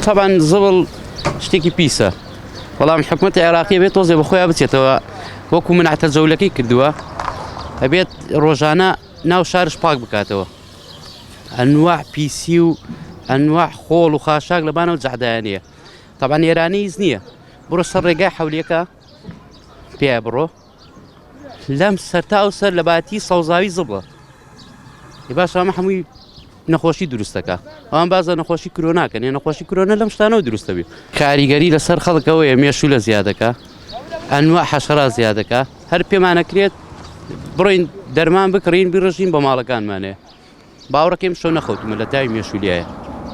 طبعا زبل شتێکی پیسە بەڵام حکوومەتی عێراقی بێت تۆزێ بەخۆیان بچێتەوە وەکو منعتە جەولەکەی کردووە ئەبێت ڕۆژانە ناو شارش پاک بکاتەوە ئەنواع پیسی و ئەنواع خۆڵ و خاشاک لەبانەوە جەعدایانەیە طبعا ئێرانی هیچ نییە بڕۆ سەر ڕێگای حەولیەکە پێیا بڕۆ لەم سەرتا و سەر لە باتی سەوزاوی زبڵە باش ئەمە هەمووی نەخۆشی دروستەکە ئەوان بازە نەخۆشی کرۆناکەن ێ نەخۆشی کرۆنە لەم شتانەوە دروستە بێت کاریگەری لەسەر خەڵکەوەیە مێشوو لە زیادەکە ئەنواع حەشەرات زیادەکە هەر پێمانەکرێت بڕۆین دەرمان بکڕین بیڕژین بە ماڵەکانمانەیە باوەڕەکەم شەو نەخەوتمە لە تاوی مێشولیایە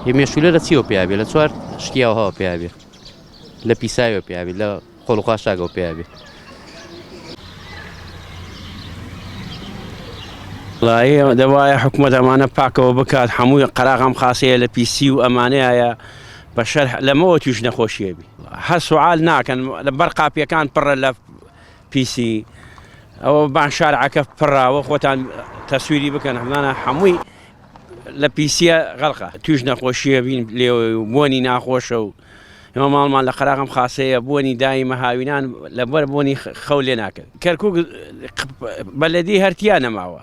هێ مێشولە لە چیەوە پێیا بێ لە چوار شتیاوەهەوە پێیا بێ لە پیسایەوە پێیا بێ لە خۆڵوخاشاگەوە پێیا بێ والله دەوایە حکوومەت ئەمانە پاکەوە بکات هەمووی قەراغام خاسەیە لە پیسی و ئەمانەیە بە شەر لەمەوە توش نەخۆشیە بی هەر سوال ناکەن لە بەر قاپیەکان پڕە لە پیسی ئەوە بان شارعەکە پڕاوە خۆتان تەسویری بکەن هەمانە هەمووی لە پیسیە غەڵقە توش نەخۆشیە بین لێ بۆنی ناخۆشە و ئێمە ماڵمان لە قەراغام خاسەیە بۆنی دایمە هاوینان لەبەر بۆنی خەو لێ ناکرد کەرکووک بەلەدی هەرتیا نەماوە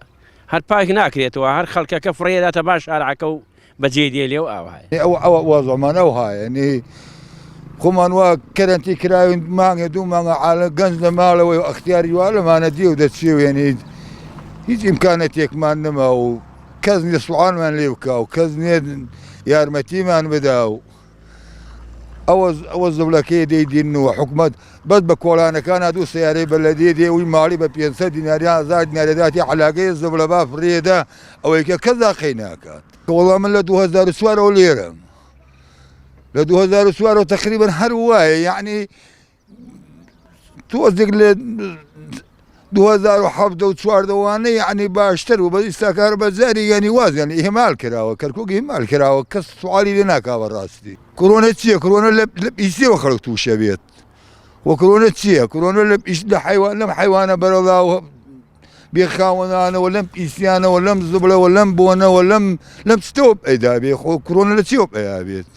هەر پاک ناکرێتەوە هەر خەڵکەکە فڕێداتە باش شارعەکە و بەجێ دێ لێ و ئاوایە ئەوە وەزەمانە وهایە ینی خۆمان وا کەرەنتی کراوین مانگە دوو مانگە عالە گەنج لە ماڵەوەی و ئەختیاری وا لەمانە دی و دەچێ و ینی هیچ ئیمکانەتێکمان نەما و کەس نیە سوعالمان لێ بکە و کەس نیە یارمەتیمان بدا و ئەوە زەولەکەی دەیدینەوە حکوومەت بەس بە کۆڵانەکانە دوو سیارەی بەلەدێ دێ وی ماڵی بە 500 دیناریان 1000 دینارێداتی عەلاقەی زەولە با فڕێدا ئەوەی کە کەس داخی ناکات وەڵام من لە 2004 لێرەم لە 2004 تقریبا هەر وایە یعنی تۆزێک لە 2007 و 2014 یعنی باشتر و بە ئیستاکار بەجاری یعنی واز یعنی ئیهمال کراوە کەرکووک ئیهمال کراوە کەس سوالی لێ ناکاوە ڕاستی کۆرۆنە چییە کۆرۆنە لە ئیسیەوە خەڵک تووشە بێت وە کۆرۆنە چییە کۆرۆنە لە حیوان لەم حیوانە بەرەڵاوە بێخاوەنانەوە لەم ئیسیانەوە لەم زبڵەوە لەم بۆنەوە لەم شتەوە پەیدا بێ خۆ کۆرۆنە لە چیەوە پەیدا بێت